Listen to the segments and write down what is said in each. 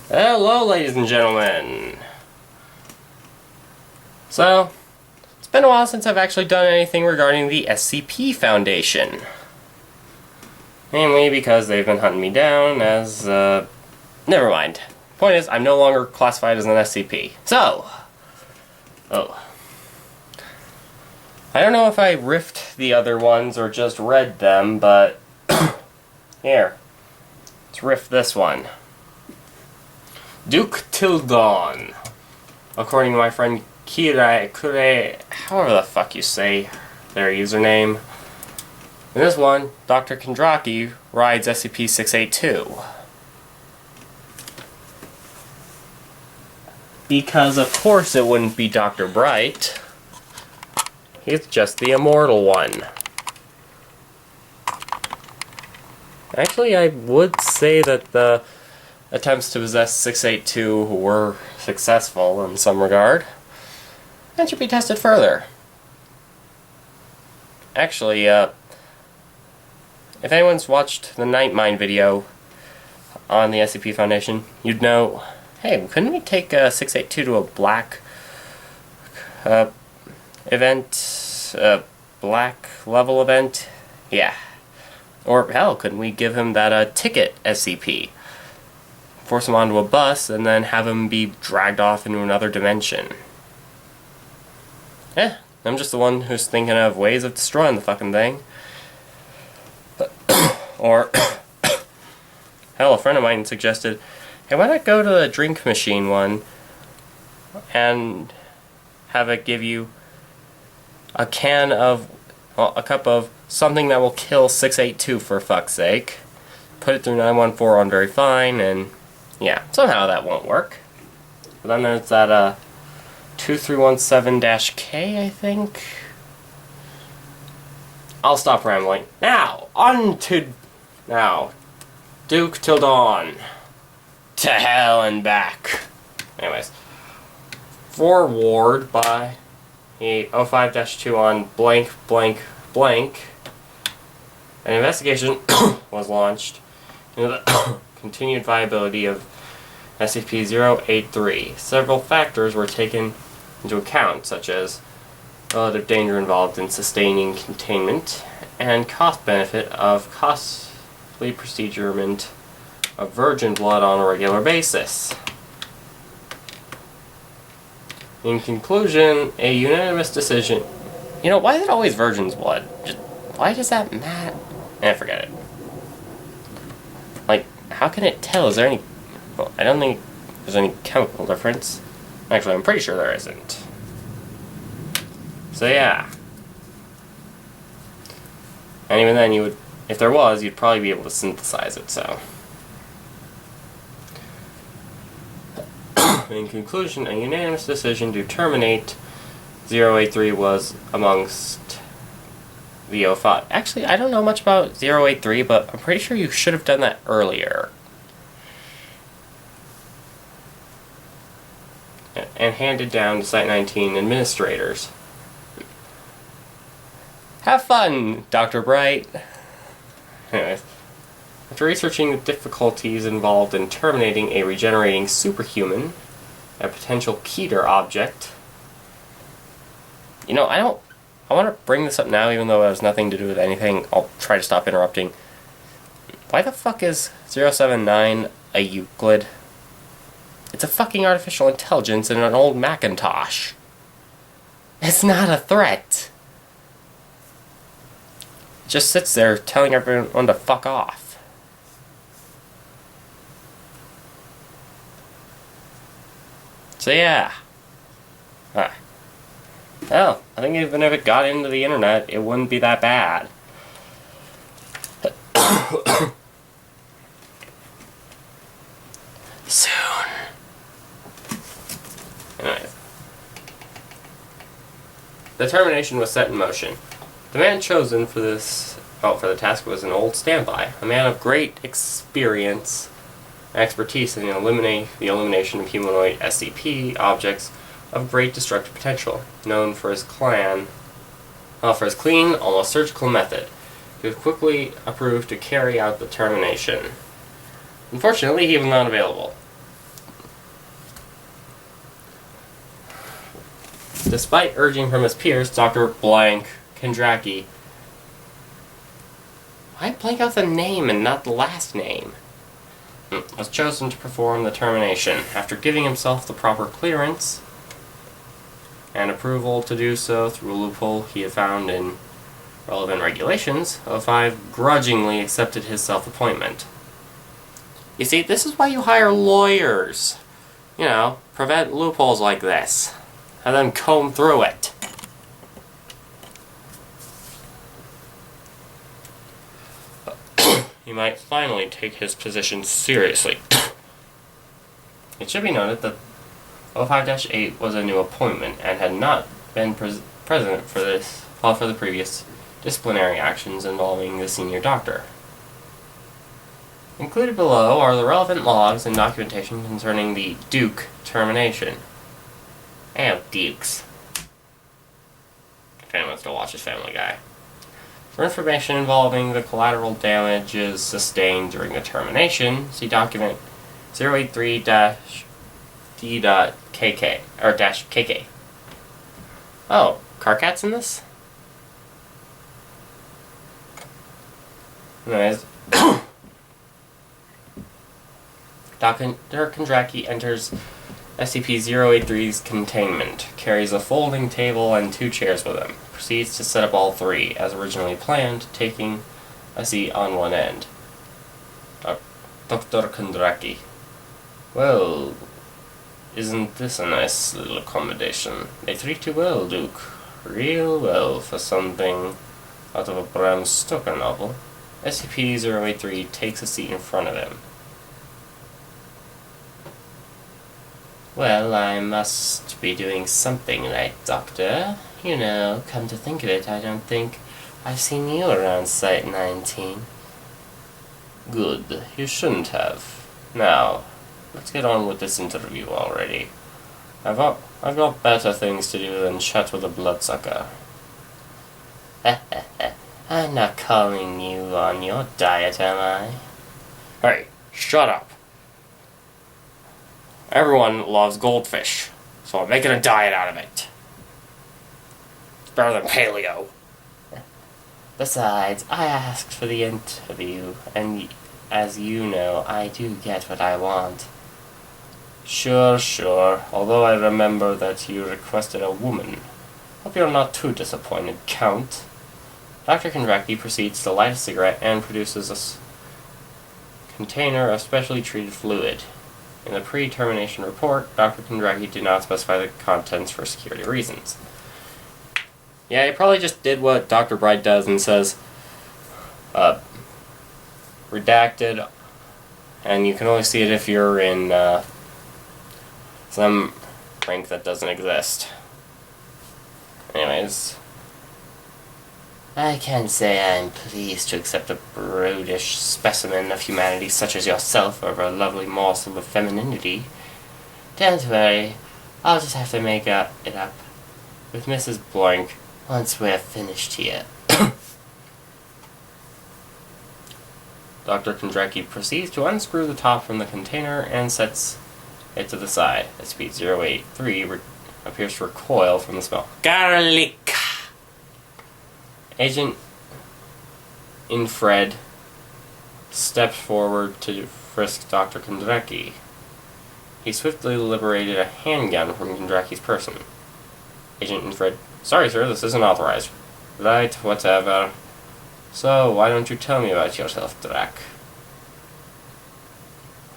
Hello, ladies and gentlemen. So, it's been a while since I've actually done anything regarding the SCP Foundation. Mainly because they've been hunting me down as, never mind. Point is, I'm no longer classified as an SCP. So, I don't know if I riffed the other ones or just read them, but here, let's riff this one. Duke Till Dawn. According to my friend Kure, however the fuck you say their username. In this one, Dr. Kondraki rides SCP-682. Because of course it wouldn't be Dr. Bright. He's just the immortal one. Actually, I would say that the attempts to possess 682 were successful in some regard, and should be tested further. Actually, if anyone's watched the Night Mine video on the SCP Foundation, you'd know, hey, couldn't we take 682 to a black event, black level event? Yeah. Or hell, couldn't we give him that ticket SCP? Force him onto a bus and then have him be dragged off into another dimension. Yeah, I'm just the one who's thinking of ways of destroying the fucking thing. Or, hell, a friend of mine suggested, hey, why not go to the drink machine one and have it give you a cup of something that will kill 682 for fuck's sake. Put it through 914 on very fine, and yeah, somehow that won't work. But then there's that 2317-K, I think. I'll stop rambling. Now, Duke Till Dawn. To hell and back. Anyways. Forward by the 05-2 on blank blank blank. An investigation was launched into the continued viability of SCP-083. Several factors were taken into account, such as relative danger involved in sustaining containment and cost-benefit of costly procurement of virgin blood on a regular basis. In conclusion, a unanimous decision... You know, why is it always virgin's blood? Why does that matter? Forget it. Like, how can it tell? Is there any... Well, I don't think there's any chemical difference. Actually, I'm pretty sure there isn't. So, yeah. And even then, you would... If there was, you'd probably be able to synthesize it, so... In conclusion, a unanimous decision to terminate 083 was amongst the 05. Actually, I don't know much about 083, but I'm pretty sure you should have done that earlier. And handed down to Site-19 administrators. Have fun, Dr. Bright. Anyways, after researching the difficulties involved in terminating a regenerating superhuman, a potential Keter object. You know, I want to bring this up now, even though it has nothing to do with anything. I'll try to stop interrupting. Why the fuck is 079 a Euclid? It's a fucking artificial intelligence in an old Macintosh. It's not a threat. It just sits there telling everyone to fuck off. So yeah. Well, I think even if it got into the internet, it wouldn't be that bad. Soon. Anyways. The termination was set in motion. The man chosen for the task was an old standby, a man of great experience and expertise in the elimination of humanoid SCP objects of great destructive potential, known for his clean, almost surgical method. He was quickly approved to carry out the termination. Unfortunately, he was not available. Despite urging from his peers, Dr. Blank Kondraki. Why blank out the name and not the last name? Was chosen to perform the termination. After giving himself the proper clearance and approval to do so through a loophole he had found in relevant regulations, O5 grudgingly accepted his self-appointment. You see, this is why you hire lawyers. You know, prevent loopholes like this. And then comb through it. He might finally take his position seriously. It should be noted that 05-8 was a new appointment and had not been present for the previous disciplinary actions involving the senior doctor. Included below are the relevant logs and documentation concerning the Duke termination. And Dukes. If anyone still watches Family Guy. For information involving the collateral damages sustained during the termination, see document 083-D.KK, or -KK. Oh, Carcat's in this? Anyways, Dr. Kondraki enters SCP-083's containment, carries a folding table and 2 chairs with him, proceeds to set up all 3, as originally planned, taking a seat on one end. Dr. Kondraki. Well, isn't this a nice little accommodation? They treat you well, Duke. Real well for something out of a Bram Stoker novel. SCP-083 takes a seat in front of him. Well, I must be doing something right, Doctor. You know, come to think of it, I don't think I've seen you around Site 19. Good. You shouldn't have. Now, let's get on with this interview already. I've got better things to do than chat with a bloodsucker. I'm not calling you on your diet, am I? Hey, shut up. Everyone loves goldfish, so I'm making a diet out of it. It's better than paleo. Besides, I asked for the interview, and as you know, I do get what I want. Sure. Although I remember that you requested a woman. Hope you're not too disappointed, Count. Dr. Kondraki proceeds to light a cigarette and produces a container of specially treated fluid. In the pre-termination report, Dr. Kondraki did not specify the contents for security reasons. Yeah, he probably just did what Dr. Bright does and says, redacted, and you can only see it if you're in some rank that doesn't exist. Anyways, I can say I'm pleased to accept a brutish specimen of humanity such as yourself over a lovely morsel of femininity. Don't worry, I'll just have to make it up with Mrs. Blank once we're finished here. Dr. Kondraki proceeds to unscrew the top from the container and sets it to the side. SCP-083 appears to recoil from the smell. Garlic! Agent Infred stepped forward to frisk Dr. Kondraki. He swiftly liberated a handgun from Kondraki's person. Agent Infred, sorry sir, this isn't authorized. Right, whatever. So, why don't you tell me about yourself, Drac?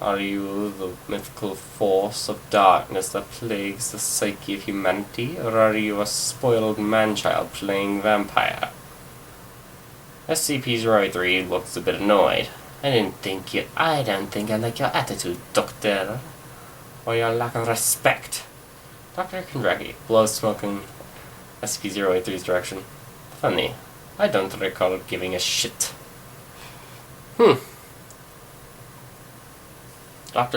Are you the mythical force of darkness that plagues the psyche of humanity, or are you a spoiled man-child playing vampire? SCP-083 looks a bit annoyed. I don't think I like your attitude, Doctor. Or your lack of respect. Dr. Kondraki blows smoke in SCP-083's direction. Funny. I don't recall giving a shit. Dr.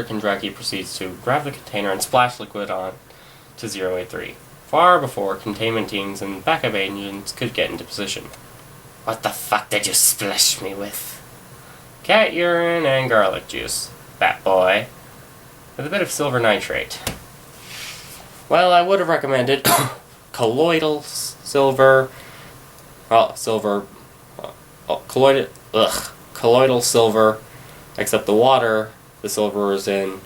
Kondraki proceeds to grab the container and splash liquid on to 083, far before containment teams and backup agents could get into position. What the fuck did you splash me with? Cat urine and garlic juice, bat boy, with a bit of silver nitrate. Well, I would have recommended colloidal silver. Colloidal silver, except the water the silver is in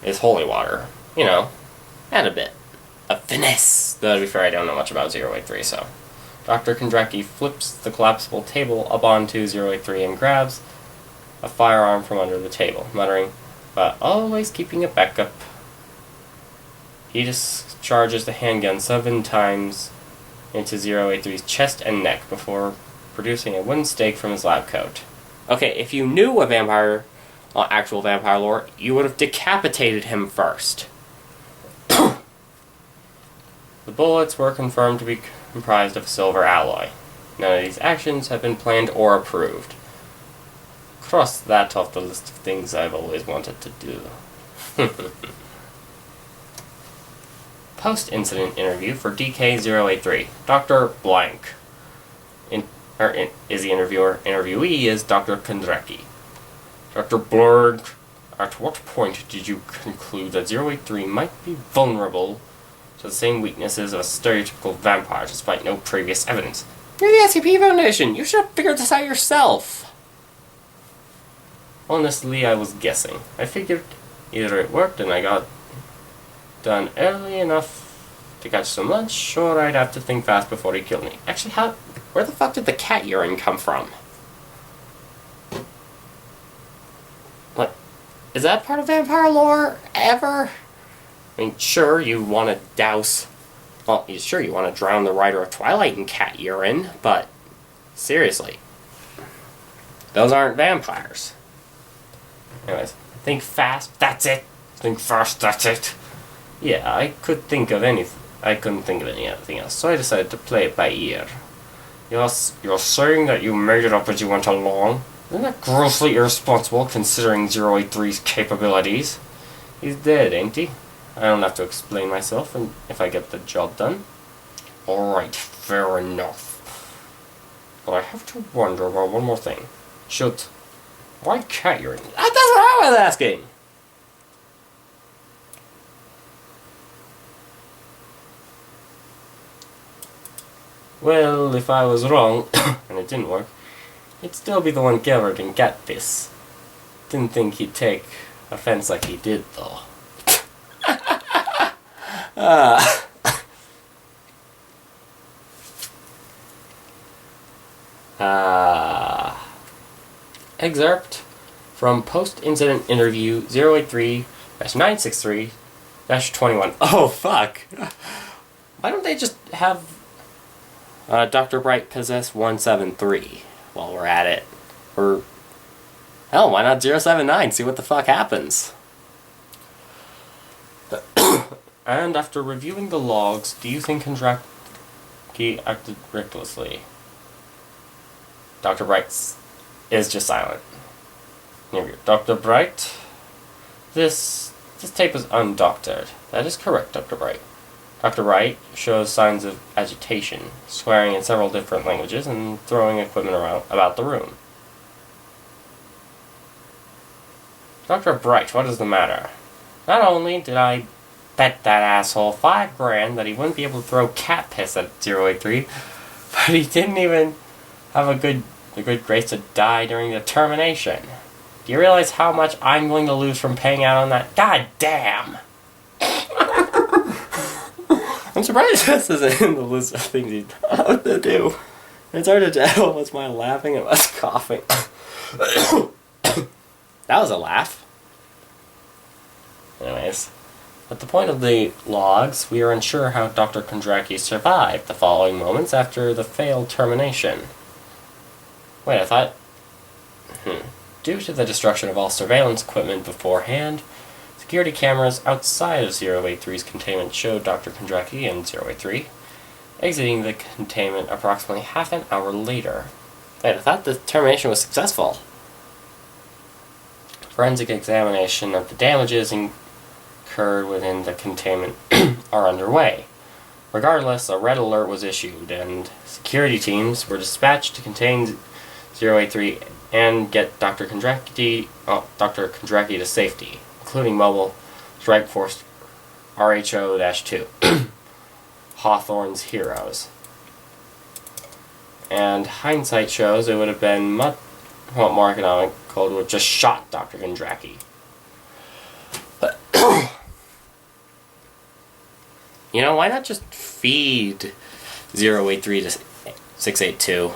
is holy water. You know, and a bit of finesse. Though, to be fair, I don't know much about 083, so. Dr. Kondraki flips the collapsible table up onto 083 and grabs a firearm from under the table, muttering, but always keeping a backup. He discharges the handgun 7 times into 083's chest and neck before producing a wooden stake from his lab coat. Okay, if you knew a vampire, actual vampire lore, you would have decapitated him first. The bullets were confirmed to be comprised of silver alloy. None of these actions have been planned or approved. Cross that off the list of things I've always wanted to do. Post-incident interview for DK083. Dr. Blank. Is the interviewer. Interviewee is Dr. Kondraki. Dr. Blank, at what point did you conclude that 083 might be vulnerable to the same weaknesses of a stereotypical vampire despite no previous evidence? You're the SCP Foundation! You should have figured this out yourself! Honestly, I was guessing. I figured either it worked and I got done early enough to catch some lunch, or I'd have to think fast before he killed me. Actually, where the fuck did the cat urine come from? What? Is that part of vampire lore ever? I mean, sure, you want to douse... Well, sure, you want to drown the writer of Twilight in cat urine, but seriously. Those aren't vampires. Anyways, think fast, that's it. Think fast, that's it. Yeah, I couldn't think of anything else, so I decided to play it by ear. You're saying that you made it up as you went along? Isn't that grossly irresponsible, considering 083's capabilities? He's dead, ain't he? I don't have to explain myself and if I get the job done. Alright, fair enough. But I have to wonder about one more thing. Shoot. Why cat urine? That's what I was asking! Well, if I was wrong, and it didn't work, he'd still be the one gathered and get this. Didn't think he'd take offense like he did, though. Excerpt from post-incident interview 083-963-21. Oh, fuck! Why don't they just have Dr. Bright possess 173 while we're at it? Or, hell, why not 079? See what the fuck happens. And after reviewing the logs, do you think Kondraki acted recklessly? Dr. Bright is just silent. Dr. Bright? This tape is undoctored. That is correct, Dr. Bright. Dr. Bright shows signs of agitation, swearing in several different languages and throwing equipment around about the room. Dr. Bright, what is the matter? Not only did I bet that asshole $5,000 that he wouldn't be able to throw cat piss at 083, but he didn't even have the good grace to die during the termination. Do you realize how much I'm going to lose from paying out on that? God damn! I'm surprised this isn't in the list of things he's about to do. It's hard to tell what's my laughing and what's coughing. That was a laugh. Anyways, at the point of the logs, we are unsure how Dr. Kondraki survived the following moments after the failed termination. Wait, I thought... Due to the destruction of all surveillance equipment beforehand, security cameras outside of 083's containment showed Dr. Kondraki and 083 exiting the containment approximately half an hour later. Wait, I thought the termination was successful. Forensic examination of the damages incurred within the containment are underway. Regardless, a red alert was issued, and security teams were dispatched to contain 083 and get Dr. Kondraki to safety, including Mobile Strike Force RHO-2. Hawthorne's heroes. And hindsight shows it would have been much more economical to have just shot Dr. Kondraki. But you know, why not just feed 083 to 682?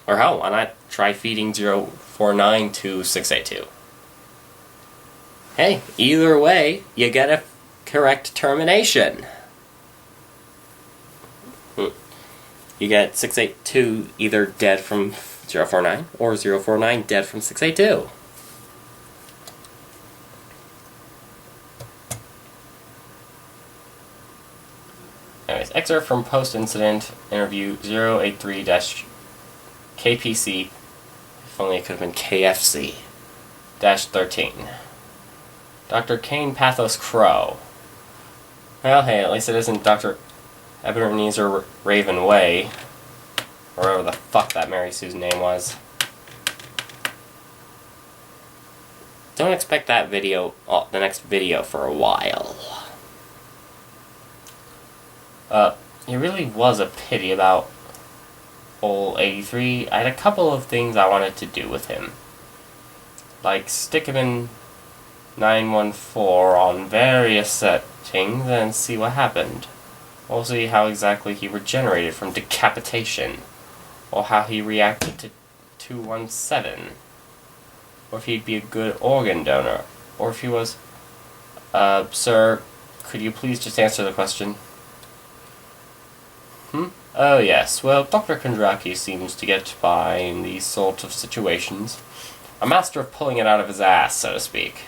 Or hell, why not try feeding 049 to 682? Hey, either way, you get a correct termination. You get 682 either dead from 049 or 049 dead from 682. Anyways, excerpt from post-incident interview 083-KPC, if only it could have been KFC, -13. Dr. Kane Pathos Crow. Well, hey, at least it isn't Dr. Ebenezer Raven Way, or whatever the fuck that Mary Sue's name was. Don't expect that video, the next video, for a while. It really was a pity about old 83. I had a couple of things I wanted to do with him. Like stick him in 914 on various settings and see what happened. We'll see how exactly he regenerated from decapitation, or how he reacted to 217, or if he'd be a good organ donor, or if he was... sir, could you please just answer the question? Oh yes, well, Dr. Kondraki seems to get by in these sort of situations. A master of pulling it out of his ass, so to speak.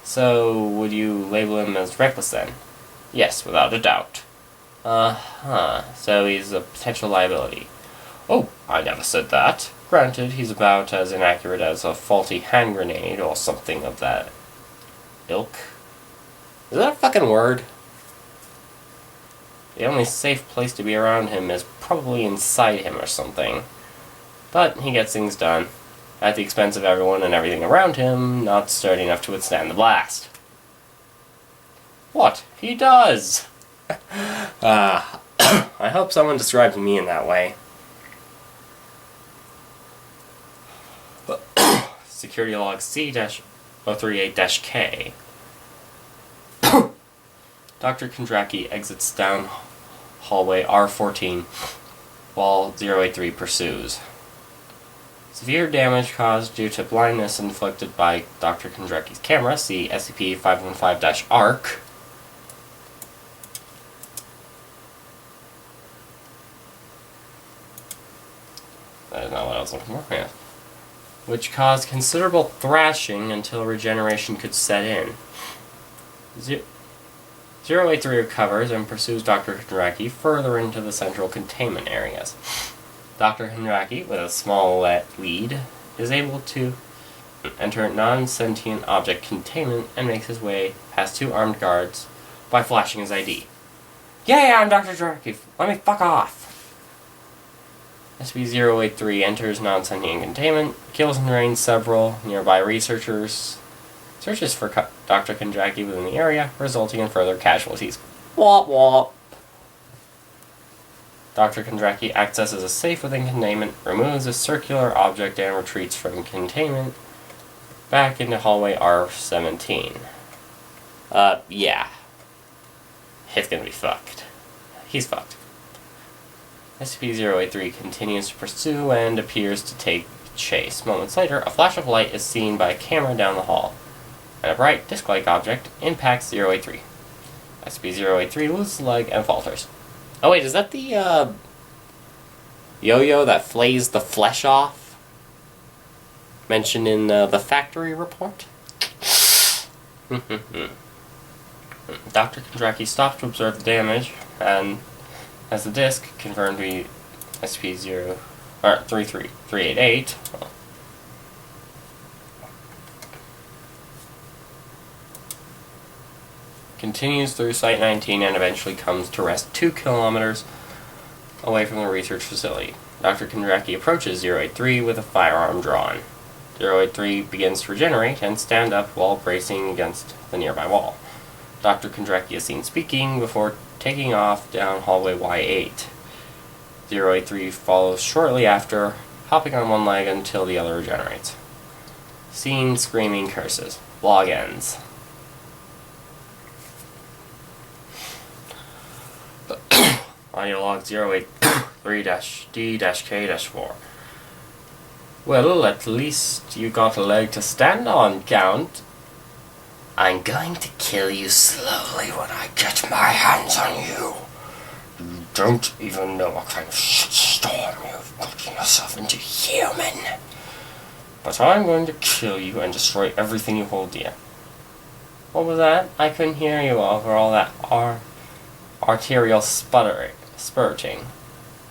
So, would you label him as reckless then? Yes, without a doubt. So he's a potential liability. Oh, I never said that. Granted, he's about as inaccurate as a faulty hand grenade or something of that ilk. Is that a fucking word? The only safe place to be around him is probably inside him or something. But he gets things done, at the expense of everyone and everything around him not sturdy enough to withstand the blast. What? He does! I hope someone describes me in that way. Security log C-038-K. Dr. Kondraki exits down hallway R14 while 083 pursues. Severe damage caused due to blindness inflicted by Dr. Kondraki's camera. See SCP-515-ARC. That is not what I was looking for. Yeah. Which caused considerable thrashing until regeneration could set in. 083 recovers and pursues Dr. Kondraki further into the central containment areas. Dr. Kondraki, with a small lead, is able to enter non-sentient object containment and makes his way past two armed guards by flashing his ID. Yeah, I'm Dr. Kondraki. Let me fuck off. SCP-083 enters non-sentient containment, kills and drains several nearby researchers, searches for Dr. Kondraki within the area, resulting in further casualties. Womp womp. Dr. Kondraki accesses a safe within containment, removes a circular object, and retreats from containment back into hallway R17. Yeah. It's gonna be fucked. He's fucked. SCP-083 continues to pursue and appears to take chase. Moments later, a flash of light is seen by a camera down the hall, and a bright disc-like object impacts 083. SCP-083 loses a leg and falters. Oh wait, is that the, yo-yo that flays the flesh off? Mentioned in, the factory report? Dr. Kondraki stops to observe the damage, and as the disc, confirmed to be SCP-388, continues through Site 19 and eventually comes to rest 2 kilometers away from the research facility. Dr. Kondraki approaches 083 with a firearm drawn. 083 begins to regenerate and stand up while bracing against the nearby wall. Dr. Kondraki is seen speaking before taking off down hallway Y8. 083 follows shortly after, hopping on one leg until the other regenerates. Scene screaming curses. Vlog ends. Audio log 083-D-K-4. Well, at least you got a leg to stand on, Count. I'm going to kill you slowly when I get my hands on you. You don't even know what kind of shitstorm you've gotten yourself into, human. But I'm going to kill you and destroy everything you hold dear. What was that? I couldn't hear you over all that arterial spurting.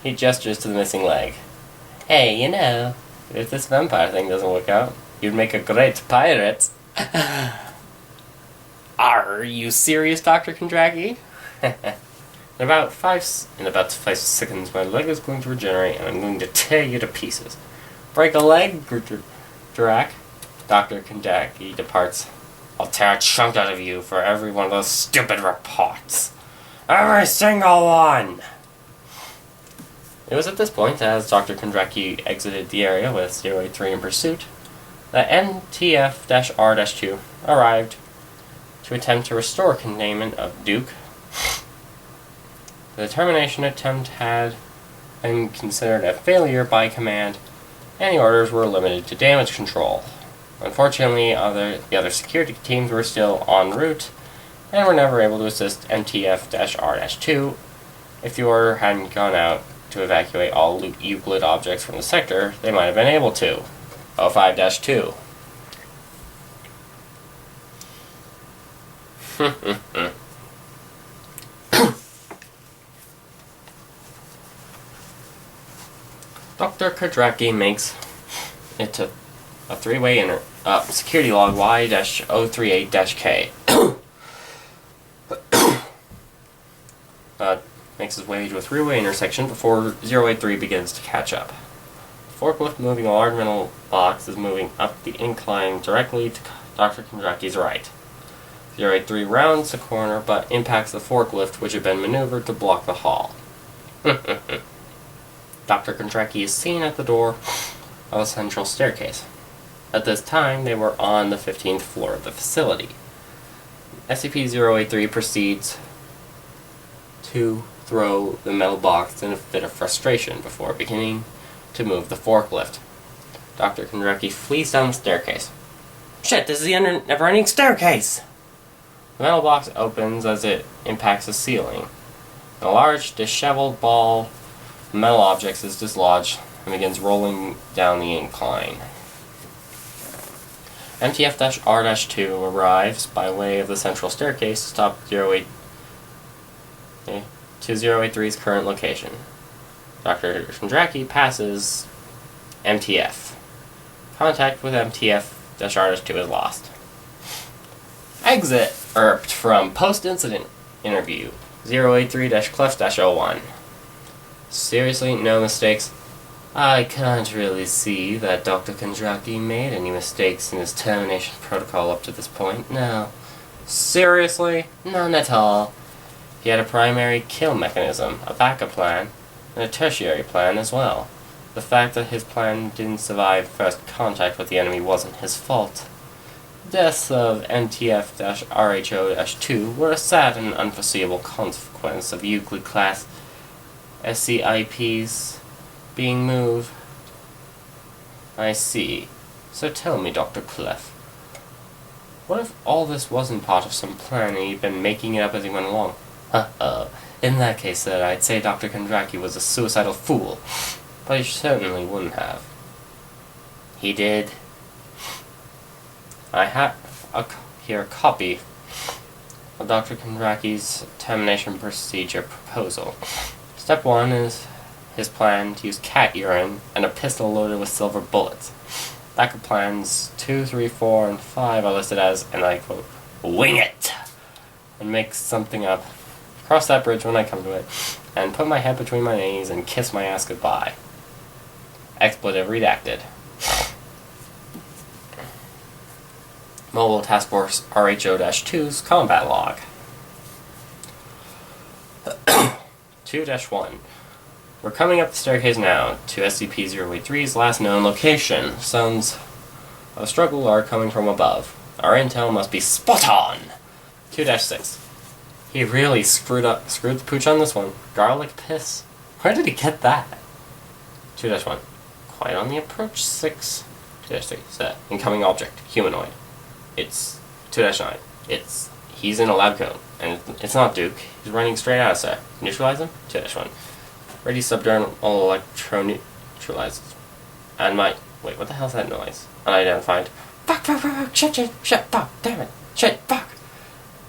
He gestures to the missing leg. Hey, you know, if this vampire thing doesn't work out, you'd make a great pirate. Are you serious, Dr. Kondraki? In about 5 seconds, my leg is going to regenerate, and I'm going to tear you to pieces. Break a leg, Drak. Dr. Kondraki departs. I'll tear a chunk out of you for every one of those stupid reports. Every single one! It was at this point, as Dr. Kondraki exited the area with 083 in pursuit, that NTF-R-2 arrived to attempt to restore containment of Duke. The termination attempt had been considered a failure by command, and the orders were limited to damage control. Unfortunately, the other security teams were still en route, and were never able to assist NTF-R-2. If the order hadn't gone out to evacuate all Euclid objects from the sector, they might have been able to. 05-2. Dr. Kondraki makes it to a three-way security log Y-038-K. Makes his way to a three-way intersection before 083 begins to catch up. The forklift moving a large metal box is moving up the incline directly to Dr. Kondraki's right. 083 rounds the corner but impacts the forklift, which had been maneuvered to block the hall. Dr. Kondraki is seen at the door of a central staircase. At this time, they were on the 15th floor of the facility. SCP-083 proceeds to throw the metal box in a fit of frustration before beginning to move the forklift. Dr. Kondraki flees down the staircase. Shit, this is the never-ending staircase! The metal box opens as it impacts the ceiling. A large, disheveled ball of metal objects is dislodged and begins rolling down the incline. MTF-R-2 arrives by way of the central staircase to stop 083's current location. Dr. Kondraki passes MTF. Contact with MTF-R-2 is lost. Exit from post-incident interview 083-Clef-01. Seriously, no mistakes? I can't really see that Dr. Kondraki made any mistakes in his termination protocol up to this point, no. Seriously? None at all. He had a primary kill mechanism, a backup plan, and a tertiary plan as well. The fact that his plan didn't survive first contact with the enemy wasn't his fault. Deaths of NTF-RHO-2 were a sad and unforeseeable consequence of Euclid-class SCIPs being moved. I see. So tell me, Dr. Clef, what if all this wasn't part of some plan and he'd been making it up as he went along? In that case, sir, I'd say Dr. Kondraki was a suicidal fool, but he certainly wouldn't have. He did. I have here a copy of Dr. Kondraki's termination procedure proposal. Step 1 is his plan to use cat urine and a pistol loaded with silver bullets. Backup plans 2, 3, 4, and 5 are listed as, and I quote, wing it! And make something up. Cross that bridge when I come to it, and put my head between my knees and kiss my ass goodbye. Expletive redacted. Mobile Task Force RHO-2's combat log. 2-1. We're coming up the staircase now to SCP-083's last known location. Sounds of struggle are coming from above. Our intel must be spot on. 2-6. He really screwed the pooch on this one. Garlic piss? Where did he get that? 2-1. Quite on the approach. 6. 2-6. Incoming object. Humanoid. It's 2-9. He's in a lab coat. And it's not Duke. He's running straight out of sight. Neutralize him? 2-1. Ready subdermal electro-neutralizes. And my... Wait, what the hell's that noise? Unidentified. Fuck, shit, fuck, damn it. Shit, fuck.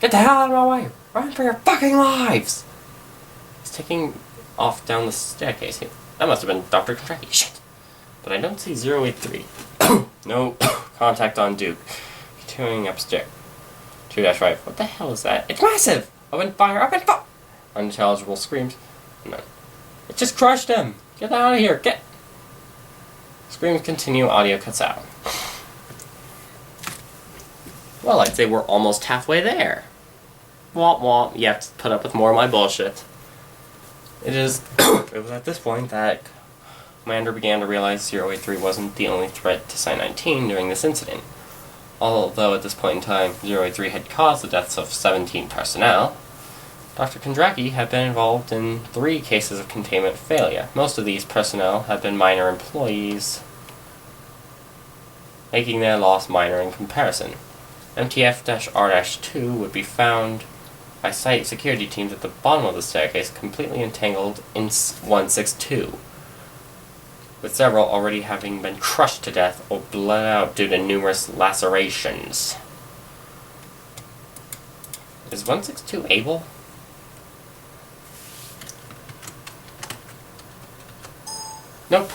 Get the hell out of my way. Run for your fucking lives. He's taking off down the staircase here. That must have been Dr. Kondraki. Shit. But I don't see 083. No contact on Duke. Continuing upstairs. 2-5. What the hell is that? It's massive! Open fire! Open fire! Unintelligible screams. No. It just crushed him! Get out of here! Get! Screams continue. Audio cuts out. Well, I'd say we're almost halfway there. Womp womp. You have to put up with more of my bullshit. It was at this point that Commander began to realize 083 wasn't the only threat to Psi-19 during this incident. Although at this point in time, 083 had caused the deaths of 17 personnel, Dr. Kondraki had been involved in 3 cases of containment failure. Most of these personnel had been minor employees, making their loss minor in comparison. MTF-R-2 would be found by site security teams at the bottom of the staircase, completely entangled in 162. With several already having been crushed to death or bled out due to numerous lacerations. Is 162 able? Nope.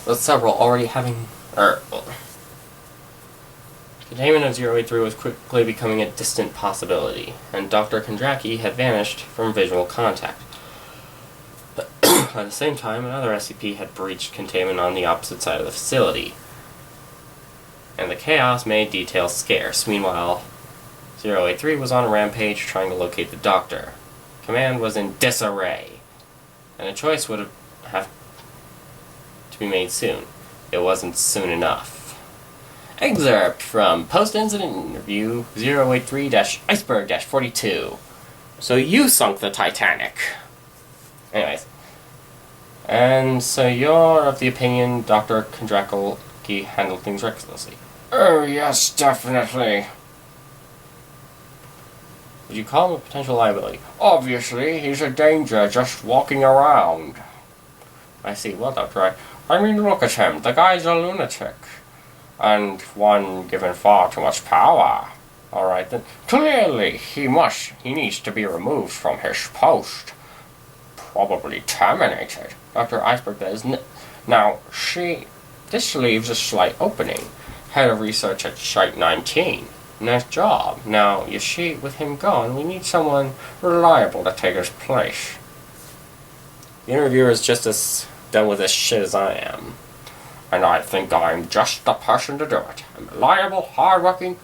With several already having... Containment of 083 was quickly becoming a distant possibility, and Dr. Kondraki had vanished from visual contact. At the same time, another SCP had breached containment on the opposite side of the facility, and the chaos made details scarce. Meanwhile, 083 was on a rampage trying to locate the Doctor. Command was in disarray, and a choice would have to be made soon. It wasn't soon enough. Excerpt from post-incident interview 083-iceberg-42. So you sunk the Titanic. Anyways. And so you're of the opinion Dr. Kondraki handled things recklessly? Oh, yes, definitely. Would you call him a potential liability? Obviously, he's a danger just walking around. I see. Well, Doctor, I mean, look at him. The guy's a lunatic. And one given far too much power. Alright then. Clearly, he needs to be removed from his post. Probably terminated. Dr. Iceberg does. Now, this leaves a slight opening. Head of research at Site-19. Nice job. Now, you see, with him gone, we need someone reliable to take his place. The interviewer is just as done with this shit as I am. And I think I'm just the person to do it. I'm reliable, hard-working,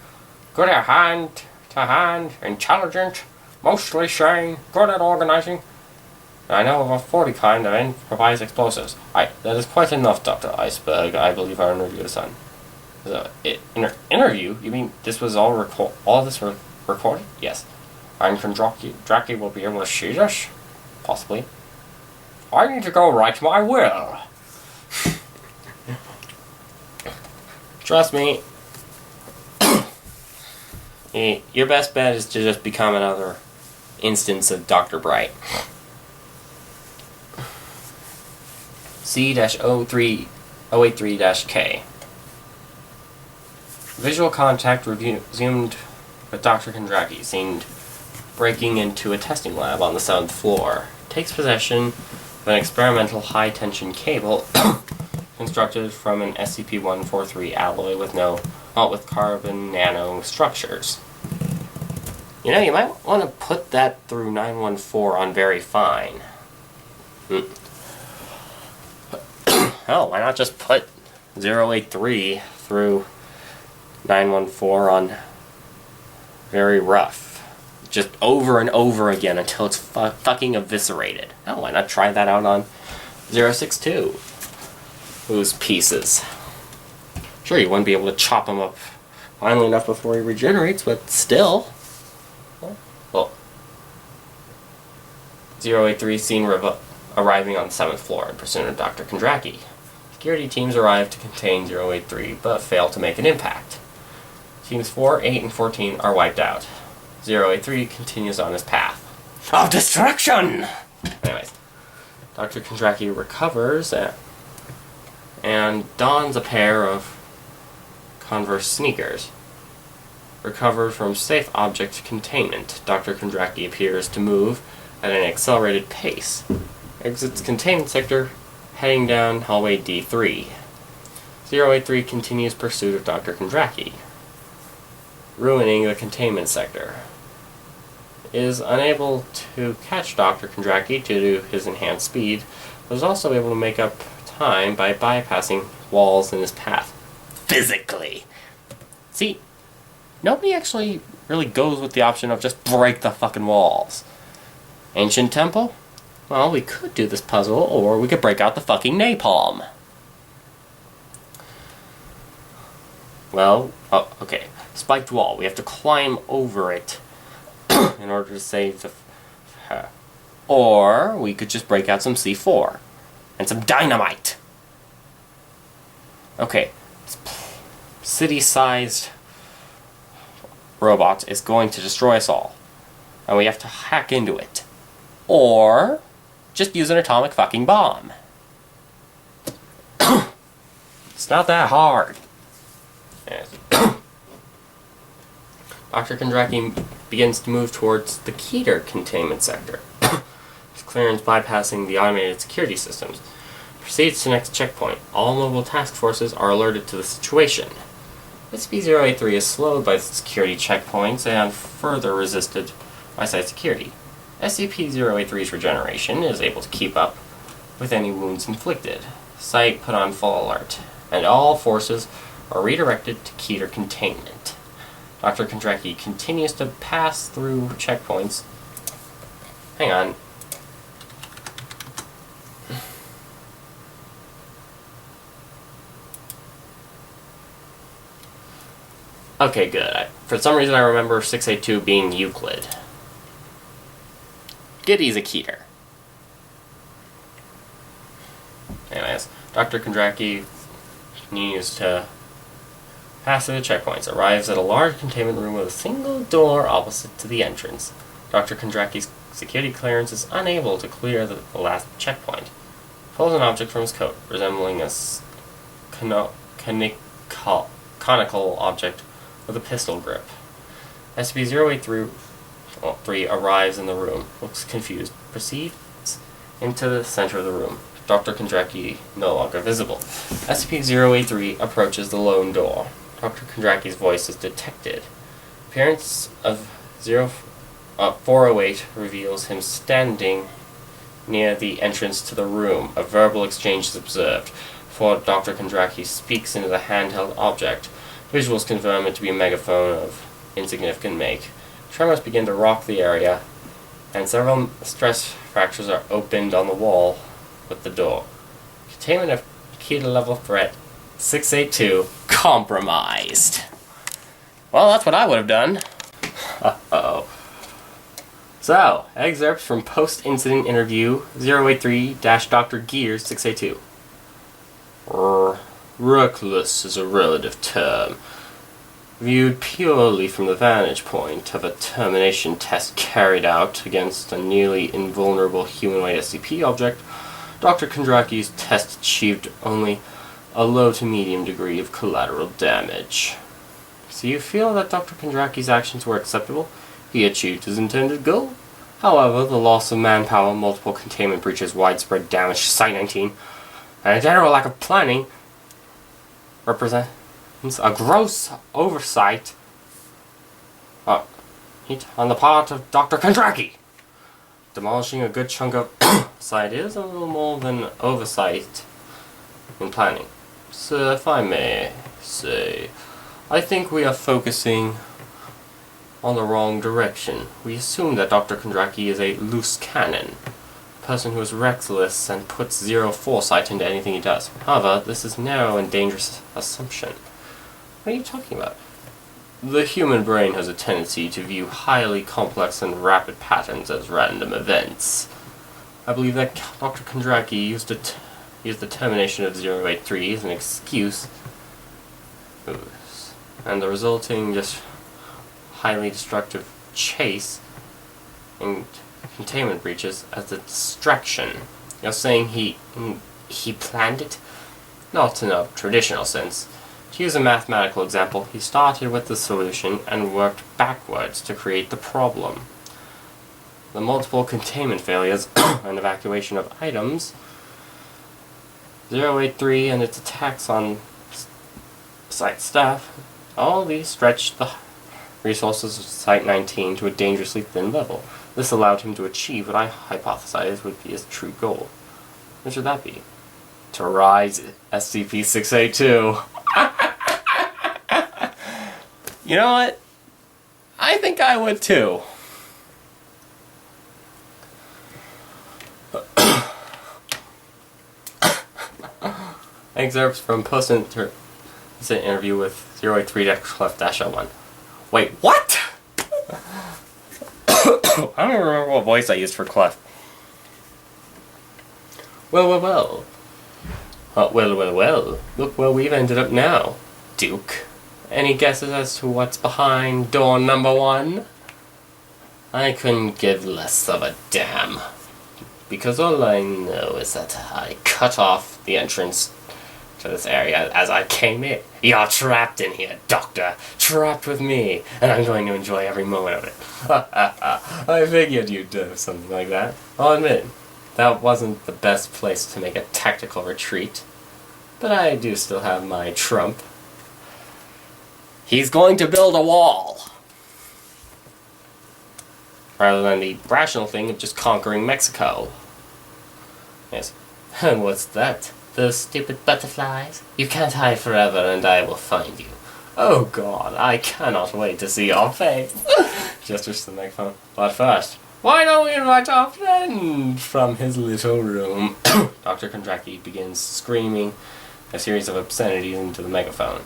good at hand-to-hand, intelligent, mostly sane, good at organizing. And I know of a 40 kind of improvised explosives. That is quite enough, Dr. Iceberg. I believe our interview is done. Interview? You mean this was all recorded? Yes. And Kondraki will be able to see this? Possibly. I need to go write my will. Trust me, your best bet is to just become another instance of Dr. Bright. C-083-K. Visual contact resumed with Dr. Kondraki, seen breaking into a testing lab on the 7th floor. Takes possession of an experimental high-tension cable constructed from an SCP-143 alloy with carbon nanostructures. You know, you might want to put that through 914 on very fine. Hell, why not just put 083 through 914 on very rough. Just over and over again until it's fucking eviscerated. Oh, why not try that out on 062? Whose pieces. Sure, you wouldn't be able to chop him up finely enough before he regenerates, but still. Well, 083 seen arriving on the 7th floor in pursuit of Dr. Kondraki. Security teams arrive to contain 083, but fail to make an impact. Teams 4, 8, and 14 are wiped out. 083 continues on his path of destruction! Anyways, Dr. Kondraki recovers and dons a pair of Converse sneakers. Recovered from safe object containment, Dr. Kondraki appears to move at an accelerated pace. Exits containment sector, heading down hallway D3. 083 continues pursuit of Dr. Kondraki, ruining the containment sector. Is unable to catch Dr. Kondraki due to his enhanced speed, but is also able to make up time by bypassing walls in his path. Physically! See, nobody actually really goes with the option of just break the fucking walls. Ancient temple? Well, we could do this puzzle, or we could break out the fucking napalm. Well, okay. Spiked wall. We have to climb over it in order to save the... Or we could just break out some C4 and some dynamite. Okay. This city-sized robot is going to destroy us all. And we have to hack into it. Or just use an atomic fucking bomb. It's not that hard. Dr. Kondraki begins to move towards the Keter containment sector. His clearance bypassing the automated security systems. Proceeds to next checkpoint. All mobile task forces are alerted to the situation. SCP-083 is slowed by the security checkpoints and further resisted by site security. SCP-083's regeneration is able to keep up with any wounds inflicted. Site put on full alert, and all forces are redirected to Keter containment. Dr. Kondraki continues to pass through checkpoints. Hang on. Okay, good. For some reason I remember 682 being Euclid. Giddy's a Keter. Anyways, Dr. Kondraki continues to pass through the checkpoints, arrives at a large containment room with a single door opposite to the entrance. Dr. Kondraki's security clearance is unable to clear the last checkpoint. Pulls an object from his coat, resembling a conical object with a pistol grip. SCP-083 arrives in the room, looks confused, proceeds into the center of the room. Dr. Kondraki no longer visible. SCP-083 approaches the lone door. Dr. Kondraki's voice is detected. Appearance of 408 reveals him standing near the entrance to the room. A verbal exchange is observed before Dr. Kondraki speaks into the handheld object. Visuals confirm it to be a megaphone of insignificant make. Tremors begin to rock the area, and several stress fractures are opened on the wall with the door. Containment of Keter level threat 682 compromised. Well, that's what I would have done. Uh-oh. So, excerpts from post-incident interview 083-Dr. Gears 682. Reckless is a relative term. Viewed purely from the vantage point of a termination test carried out against a nearly invulnerable humanoid SCP object, Dr. Kondraki's test achieved only a low to medium degree of collateral damage. So you feel that Dr. Kondraki's actions were acceptable? He achieved his intended goal. However, the loss of manpower, multiple containment breaches, widespread damage to Site-19, and a general lack of planning represents a gross oversight on the part of Dr. Kondraki. Demolishing a good chunk of site is a little more than oversight in planning. So if I may say, I think we are focusing on the wrong direction. We assume that Dr. Kondraki is a loose cannon, a person who is reckless and puts zero foresight into anything he does. However, this is a narrow and dangerous assumption. What are you talking about? The human brain has a tendency to view highly complex and rapid patterns as random events. I believe that Dr. Kondraki used the termination of 083 as an excuse, and the resulting just highly destructive chase and containment breaches as a distraction. You're saying he planned it? Not in a traditional sense. To use a mathematical example, he started with the solution and worked backwards to create the problem. The multiple containment failures and evacuation of items, 083 and its attacks on site staff, all these stretched the resources of Site-19 to a dangerously thin level. This allowed him to achieve what I hypothesized would be his true goal. What should that be? To rise SCP-682. You know what? I think I would too. Excerpts from post-interview with 083-Clef-01. Wait, what? I don't even remember what voice I used for Clef. Well. Well. Look where we've ended up now, Duke. Any guesses as to what's behind door number 1? I couldn't give less of a damn. Because all I know is that I cut off the entrance to this area as I came in. You're trapped in here, Doctor. Trapped with me. And I'm going to enjoy every moment of it. I figured you'd do something like that. I'll admit, that wasn't the best place to make a tactical retreat. But I do still have my trump. He's going to build a wall! Rather than the rational thing of just conquering Mexico. Yes. And what's that? Those stupid butterflies? You can't hide forever and I will find you. Oh god, I cannot wait to see your face. Gestures to the microphone. But first, why don't we invite our friend from his little room? Dr. Kondraki begins screaming a series of obscenities into the megaphone.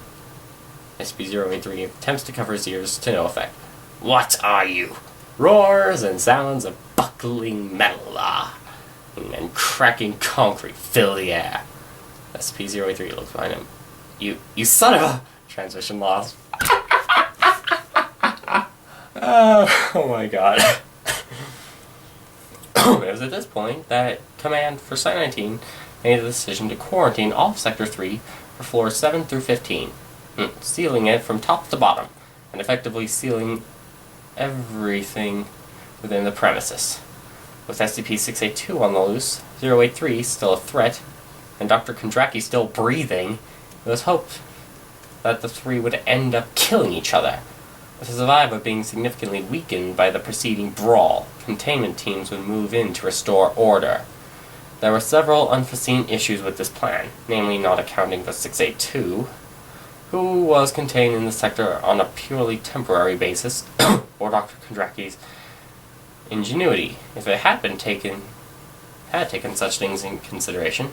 SB-083 attempts to cover his ears to no effect. What are you? Roars and sounds of buckling metal and cracking concrete fill the air. SCP-083 looks behind him. You son of a... Transmission lost. Oh my god. It was at this point that Command for Site-19 made the decision to quarantine all of Sector 3 for floors 7 through 15, sealing it from top to bottom, and effectively sealing everything within the premises. With SCP-682 on the loose, 083 still a threat, and Dr. Kondraki still breathing, it was hoped that the three would end up killing each other. With the survivor being significantly weakened by the preceding brawl, containment teams would move in to restore order. There were several unforeseen issues with this plan, namely not accounting for 682, who was contained in the sector on a purely temporary basis, or Dr. Kondraki's ingenuity. If it had taken such things in consideration,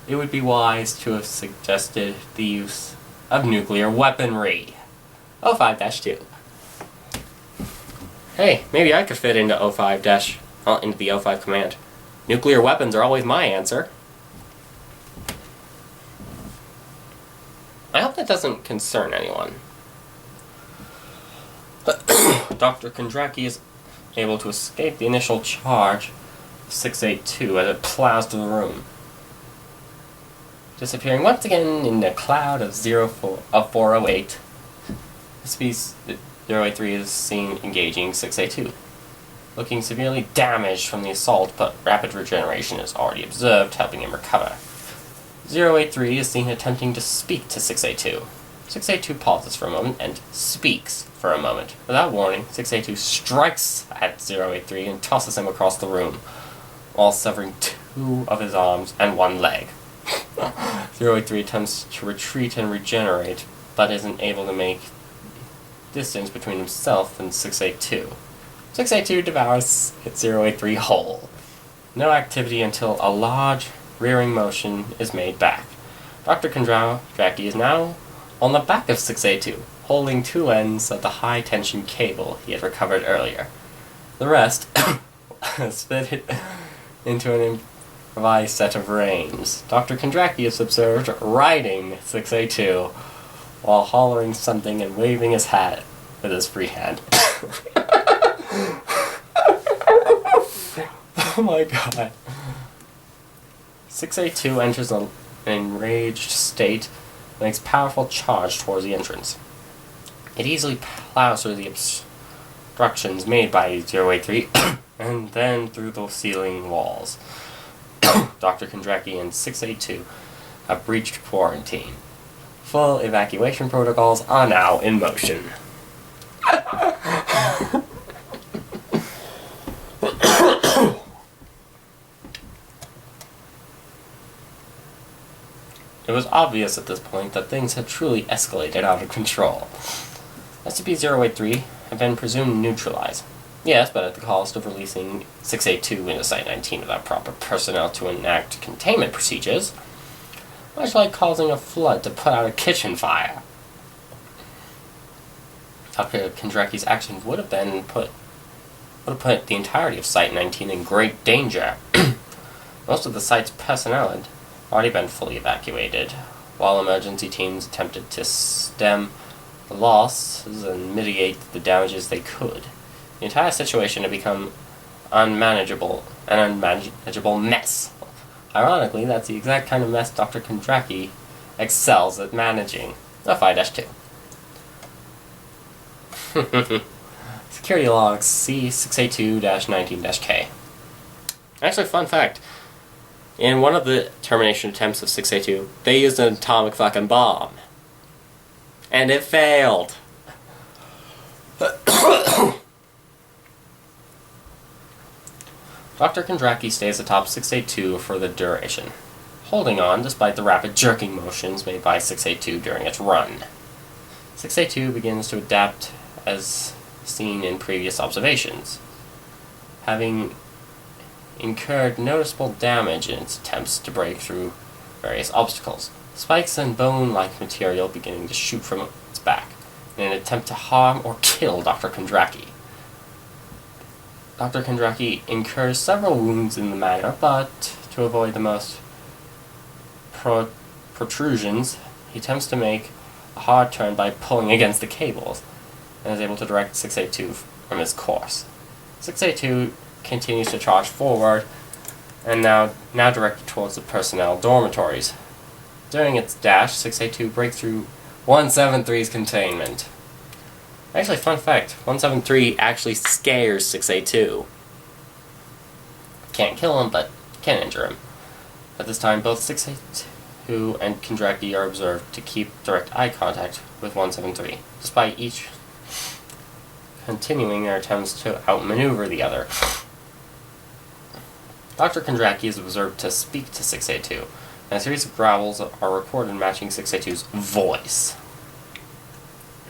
it would be wise to have suggested the use of nuclear weaponry. 05-2. Hey, maybe I could fit into into the 05 command. Nuclear weapons are always my answer. I hope that doesn't concern anyone. Dr. Kondraki is able to escape the initial charge of 682 as it plows through the room, disappearing once again in a cloud of 408. SCP-083 is seen engaging 682. Looking severely damaged from the assault, but rapid regeneration is already observed, helping him recover. 083 is seen attempting to speak to 682. 682 pauses for a moment and speaks for a moment. Without warning, 682 strikes at 083 and tosses him across the room, while severing 2 of his arms and 1 leg. 083 attempts to retreat and regenerate, but isn't able to make distance between himself and 682. 682 devours its 083 whole. No activity until a large rearing motion is made back. Dr. Kondraki is now on the back of 682, holding two ends of the high-tension cable he had recovered earlier. The rest is fitted into an improvised set of reins. Dr. Kondraki is observed riding 682 while hollering something and waving his hat with his free hand. Oh my god. 682 enters an enraged state and makes powerful charge towards the entrance. It easily plows through the obstructions made by 083 and then through the ceiling walls. Dr. Kondraki and 682 have breached quarantine. Full evacuation protocols are now in motion. It was obvious at this point that things had truly escalated out of control. SCP-083 had been presumed neutralized. Yes, but at the cost of releasing 682 into Site-19 without proper personnel to enact containment procedures, much like causing a flood to put out a kitchen fire. Dr. Kondraki's actions would have put the entirety of Site-19 in great danger. Most of the site's personnel had already been fully evacuated, while emergency teams attempted to stem the losses and mitigate the damages they could. The entire situation had become an unmanageable mess. Ironically, that's the exact kind of mess Dr. Kondraki excels at managing. A 5-2. Security logs C682-19-K. Actually, fun fact. In one of the termination attempts of 682, they used an atomic fucking bomb. And it failed. Dr. Kondraki stays atop 682 for the duration, holding on despite the rapid jerking motions made by 682 during its run. 682 begins to adapt as seen in previous observations, having incurred noticeable damage in its attempts to break through various obstacles. Spikes and bone-like material beginning to shoot from its back in an attempt to harm or kill Dr. Kondraki. Dr. Kondraki incurs several wounds in the manner, but to avoid the most protrusions, he attempts to make a hard turn by pulling against the cables, and is able to direct 682 from his course. 682 continues to charge forward, and now directed towards the personnel dormitories. During its dash, 682 breaks through 173's containment. Actually, fun fact, 173 actually scares 682. Can't kill him, but can injure him. At this time, both 682 and Kondraki are observed to keep direct eye contact with 173, despite each continuing their attempts to outmaneuver the other. Dr. Kondraki is observed to speak to 682, and a series of growls are recorded matching 682's voice.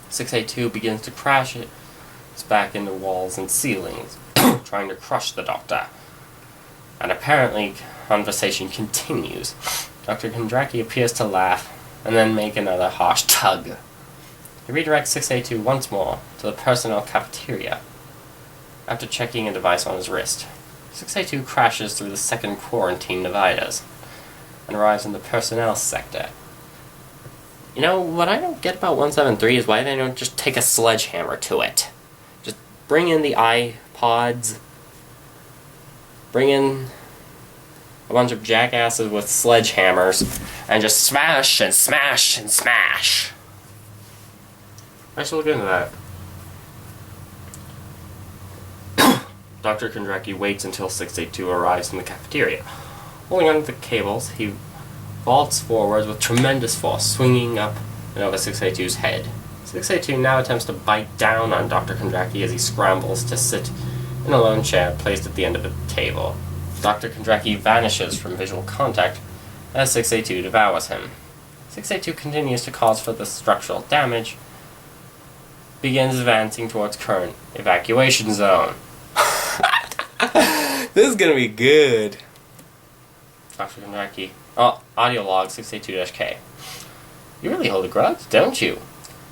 682 begins to crash its back into walls and ceilings, trying to crush the doctor. And apparently, conversation continues. Dr. Kondraki appears to laugh, and then make another harsh tug. He redirects 682 once more to the personnel cafeteria, after checking a device on his wrist. 682 crashes through the second quarantine dividers, and arrives in the personnel sector. You know, what I don't get about 173 is why they don't just take a sledgehammer to it. Just bring in the iPods, bring in a bunch of jackasses with sledgehammers, and just smash and smash and smash. I should look into that. Dr. Kondraki waits until 682 arrives in the cafeteria. Holding onto the cables, he vaults forwards with tremendous force, swinging up and over 682's head. 682 now attempts to bite down on Dr. Kondraki as he scrambles to sit in a lone chair placed at the end of a table. Dr. Kondraki vanishes from visual contact as 682 devours him. 682 continues to cause further structural damage begins advancing towards current evacuation zone. This is gonna be good. Dr. Kondraki. Oh, audio log 682-K. You really hold a grudge, don't you?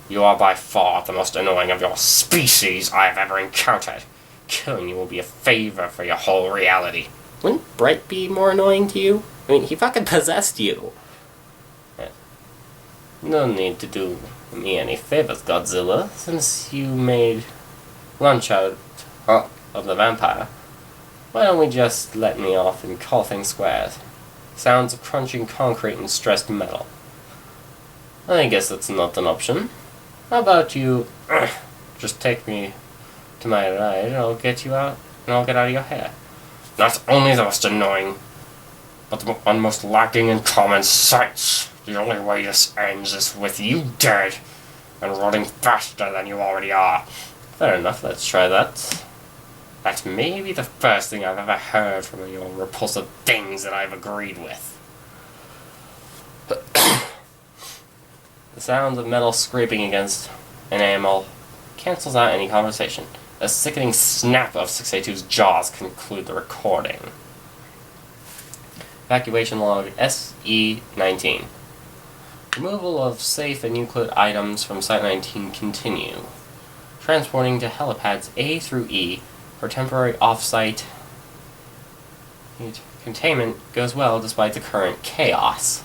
You are by far the most annoying of your species I have ever encountered. Killing you will be a favor for your whole reality. Wouldn't Bright be more annoying to you? I mean, he fucking possessed you. No need to do me any favors, Godzilla, since you made lunch out of the vampire. Why don't we just let me off and call things squares? Sounds of crunching concrete and stressed metal. I guess that's not an option. How about you just take me to my ride and I'll get you out and I'll get out of your hair. Not only the most annoying, but the one most lacking in common sense. The only way this ends is with you dead and rotting faster than you already are. Fair enough, let's try that. That may be the first thing I've ever heard from your repulsive things that I've agreed with. The sounds of metal scraping against an enamel cancels out any conversation. A sickening snap of 682's jaws conclude the recording. Evacuation log SE-19. Removal of safe and Euclid items from Site 19 continue. Transporting to helipads A through E for temporary off-site containment goes well despite the current chaos.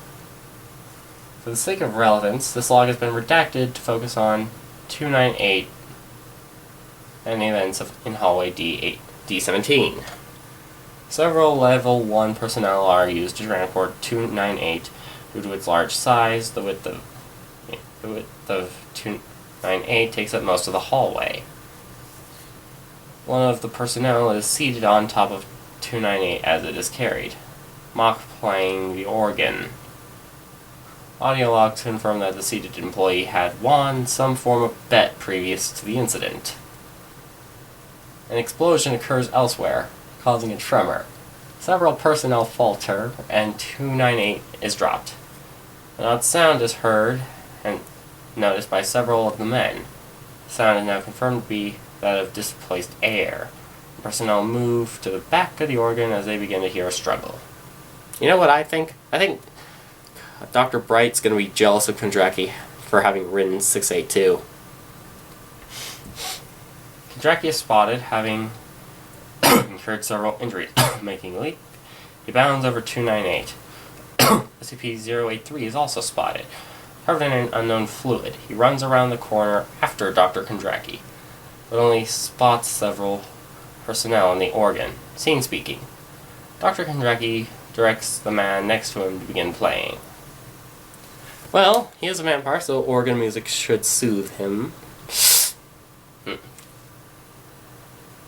For the sake of relevance, this log has been redacted to focus on 298 and the events in hallway D17. Several level 1 personnel are used to transport 298 due to its large size. The width of 298 takes up most of the hallway. One of the personnel is seated on top of 298 as it is carried, mock playing the organ. Audio logs confirm that the seated employee had won some form of bet previous to the incident. An explosion occurs elsewhere, causing a tremor. Several personnel falter, and 298 is dropped. An odd sound is heard and noticed by several of the men. The sound is now confirmed to be that of displaced air. The personnel move to the back of the organ as they begin to hear a struggle. You know what I think? I think Dr. Bright's going to be jealous of Kondraki for having ridden 682. Kondraki is spotted, having incurred several injuries. Making a leap, he bounds over 298. SCP-083 is also spotted, covered in an unknown fluid. He runs around the corner after Dr. Kondraki, but only spots several personnel in the organ. Scene speaking. Dr. Kondraki directs the man next to him to begin playing. Well, he is a vampire, so organ music should soothe him.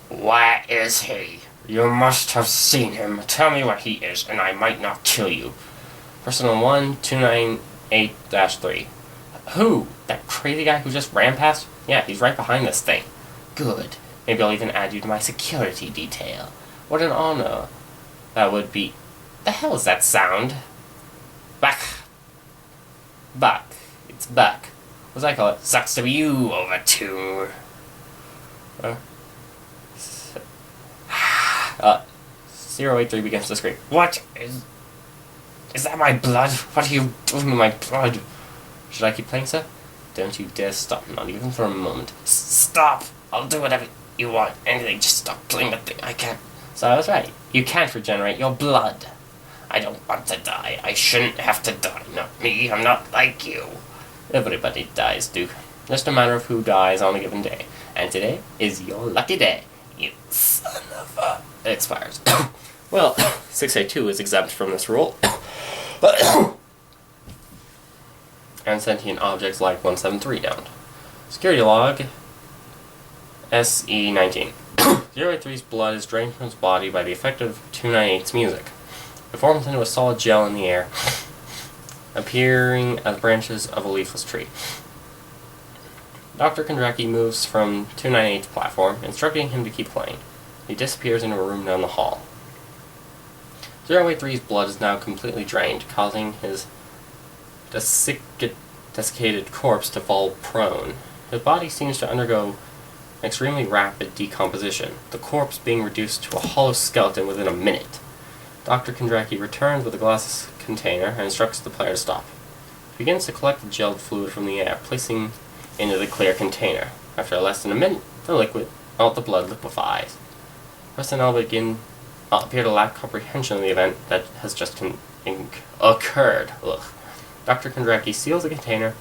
Where is he? You must have seen him. Tell me where he is, and I might not kill you. Personnel 1, 298-3. Who? That crazy guy who just ran past? Yeah, he's right behind this thing. Good. Maybe I'll even add you to my security detail. What an honor that would be. The hell is that sound? Back. It's back. What does I call it? Sucks to be you, over two. 083 begins to scream. What is... Is that my blood? What are you doing to my blood? Should I keep playing, sir? Don't you dare stop, not even for a moment. Stop! I'll do whatever you want. Anything, just stop playing the thing. I can't. So I was right. You can't regenerate your blood. I don't want to die. I shouldn't have to die. Not me. I'm not like you. Everybody dies, Duke. Just a matter of who dies on a given day. And today is your lucky day. You son of a... It expires. Well, 682 is exempt from this rule. And sentient objects like 173 don't. Security log SE-19. 083's blood is drained from his body by the effect of 298's music. It forms into a solid gel in the air, appearing as branches of a leafless tree. Dr. Kondraki moves from 298's platform, instructing him to keep playing. He disappears into a room down the hall. 083's blood is now completely drained, causing his desiccated corpse to fall prone. His body seems to undergo extremely rapid decomposition, the corpse being reduced to a hollow skeleton within a minute. Dr. Kondraki returns with a glass container and instructs the player to stop. He begins to collect the gelled fluid from the air, placing into the clear container. After less than a minute, the blood liquefies. Personnel appear to lack comprehension of the event that has just occurred. Ugh. Dr. Kondraki seals the container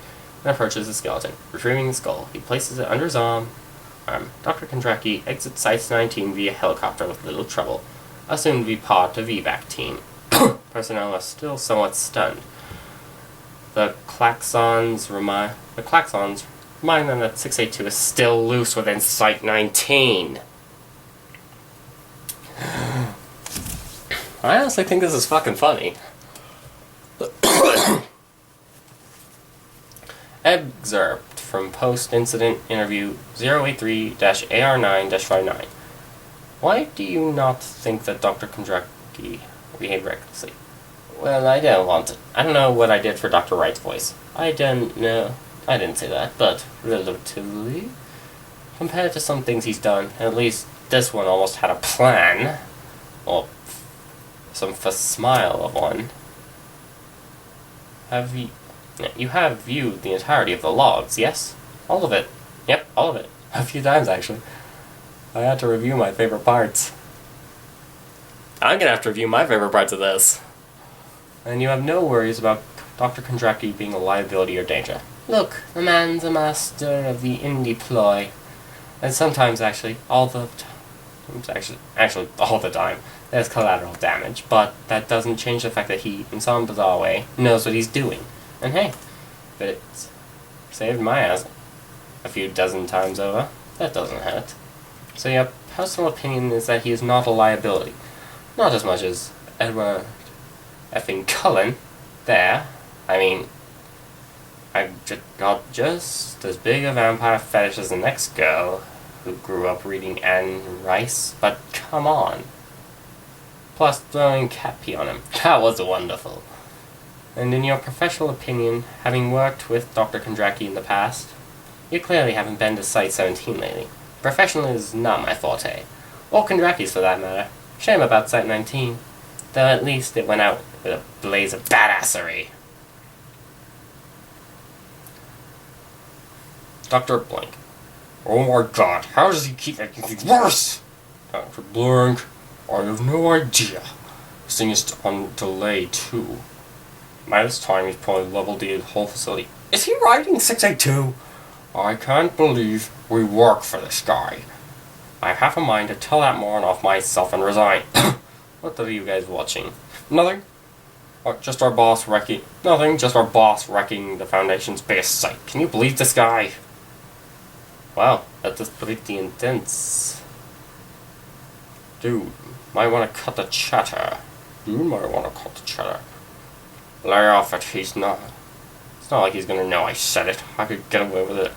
and approaches the skeleton. Retrieving the skull, he places it under his arm. Dr. Kondraki exits Site-19 via helicopter with little trouble, assumed to be part of evac team. Personnel are still somewhat stunned. The klaxons remind them that 682 is still loose within Site-19. I honestly think this is fucking funny. Excerpt from post-incident interview 083-AR9-59. Why do you not think that Dr. Kondraki behaved recklessly? Well, I don't want to. I don't know what I did for Dr. Wright's voice. I don't know. I didn't say that, but relatively, compared to some things he's done, at least this one almost had a plan. Or some smile of one. You have viewed the entirety of the logs, yes? All of it. Yep, all of it. A few times, actually. I had to review my favorite parts. I'm gonna have to review my favorite parts of this. And you have no worries about Dr. Kondraki being a liability or danger. Look, the man's a master of the indie ploy. And sometimes, actually, all the time, there's collateral damage. But that doesn't change the fact that he, in some bizarre way, knows what he's doing. And hey, but it's saved my ass a few dozen times over. That doesn't hurt. So your personal opinion is that he is not a liability. Not as much as Edward effing Cullen there. I mean, I got just as big a vampire fetish as the next girl who grew up reading Anne Rice, but come on. Plus throwing cat pee on him. That was wonderful. And in your professional opinion, having worked with Dr. Kondraki in the past, you clearly haven't been to Site-17 lately. Professional is not my forte. Or Kondraki's for that matter. Shame about Site-19. Though at least it went out with a blaze of badassery. Dr. Blank. Oh my god, how does he keep making things worse? Dr. Blank, I have no idea. This thing is on delay too. By this time he's probably leveled the whole facility. Is he riding 682? I can't believe we work for this guy. I have a mind to tell that moron off myself and resign. What are you guys watching? Nothing. Just our boss wrecking... Nothing, just our boss wrecking the Foundation's biggest site. Can you believe this guy? Wow, that is pretty intense. Dude, might want to cut the chatter. Lay off it, he's not. It's not like he's gonna know I said it. I could get away with it.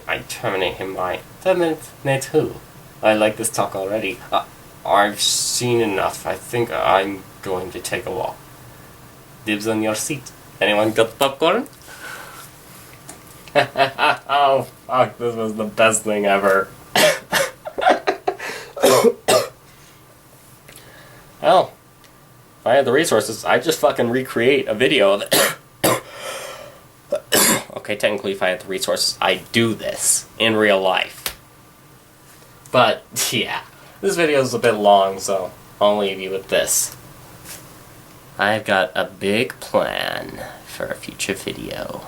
I terminate him by... Terminate who? I like this talk already. I've seen enough. I think I'm going to take a walk. Dibs on your seat. Anyone got popcorn? Oh, fuck, this was the best thing ever. Well, if I had the resources, I'd just fucking recreate a video of it. Okay, technically if I had the resources, I'd do this in real life. But, yeah, this video is a bit long, so I'll leave you with this. I've got a big plan for a future video.